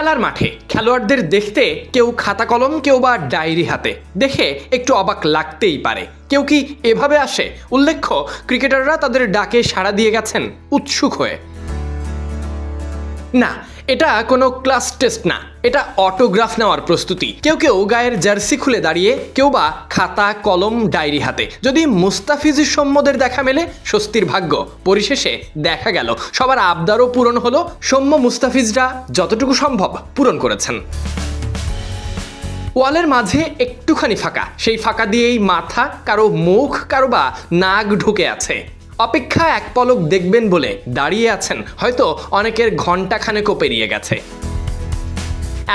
খেলার মাঠে খেলোয়াড়দের দেখতে কেউ খাতা কলম, কেউ বা ডায়েরি হাতে, দেখে একটু অবাক লাগতেই পারে। কেউ কি এভাবে আসে? উল্লেখ্য, ক্রিকেটাররা তাদের ডাকে সাড়া দিয়ে গেছেন উৎসুক হয়ে। না, এটা কোনো ক্লাস টেস্ট না, এটা অটোগ্রাফ নেওয়ার প্রস্তুতি। কেউ কেউ গায়ের জার্সি খুলে দাঁড়িয়ে, কেউ বা খাতা কলম ডায়েরি হাতে। যদি মুস্তাফিজুর সৌম্যদের দেখা মেলে স্বস্তির ভাগ্য। পরিশেষে দেখা গেল সবার আবদারও পূরণ হলো। সৌম্য মুস্তাফিজরা যতটুকু সম্ভব পূরণ করেছেন। ওয়ালের মাঝে একটুখানি ফাঁকা, সেই ফাঁকা দিয়েই মাথা, কারো মুখ, কারো বা নাক ঢুকে আছে। অপেক্ষা এক পলক দেখবেন বলে দাঁড়িয়ে আছেন, হয়তো অনেকের ঘণ্টাখানেকও পেরিয়ে গেছে।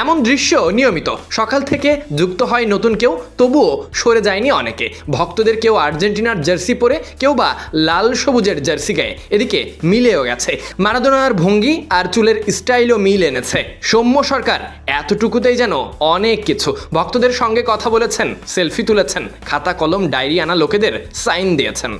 এমন দৃশ্য নিয়মিত। সকাল থেকে যুক্ত হয় নতুন কেউ, তবুও সরে যায়নি অনেকে। ভক্তদের কেউ আর্জেন্টিনার জার্সি পরে, কেউ বা লাল সবুজের জার্সি গায়ে। এদিকে মিলেও গেছে, মারাদোনার ভঙ্গি আর চুলের স্টাইলও মিল এনেছে। সৌম্য সরকার এতটুকুতেই যেন অনেক কিছু। ভক্তদের সঙ্গে কথা বলেছেন, সেলফি তুলেছেন, খাতা কলম ডায়েরি আনা লোকেদের সাইন দিয়েছেন।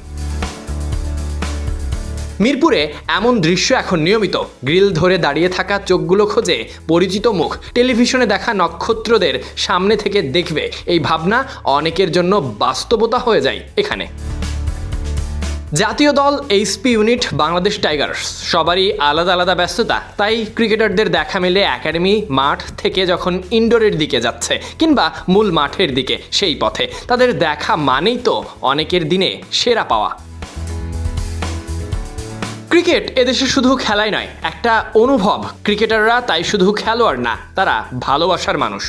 মিরপুরে এমন দৃশ্য এখন নিয়মিত। গ্রিল ধরে দাঁড়িয়ে থাকা চোখগুলো খোঁজে পরিচিত মুখ। টেলিভিশনে দেখা নক্ষত্রদের সামনে থেকে দেখবে, এই ভাবনা অনেকের জন্য বাস্তবতা হয়ে যায় এখানে। জাতীয় দল, এইচপি ইউনিট, বাংলাদেশ টাইগার্স সবারই আলাদা আলাদা ব্যস্ততা। তাই ক্রিকেটারদের দেখা মেলে একাডেমি মাঠ থেকে যখন ইনডোরের দিকে যাচ্ছে, কিংবা মূল মাঠের দিকে, সেই পথে তাদের দেখা মানেই তো অনেকের দিনে সেরা পাওয়া। ক্রিকেট এদেশে শুধু খেলাই নয়, একটা অনুভব। ক্রিকেটাররা তাই শুধু খেলোয়াড় না, তারা ভালোবাসার মানুষ।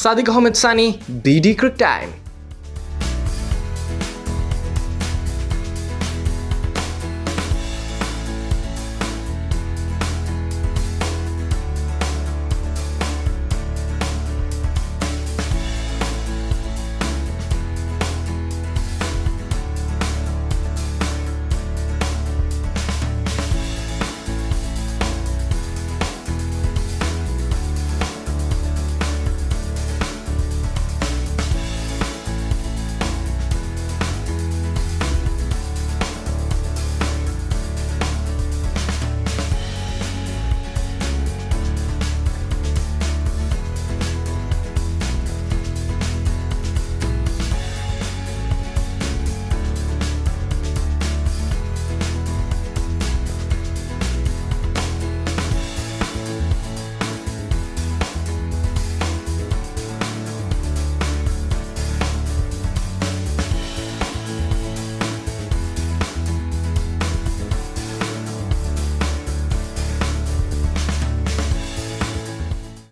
Sadiq Ahmed Sunny, BD cric time.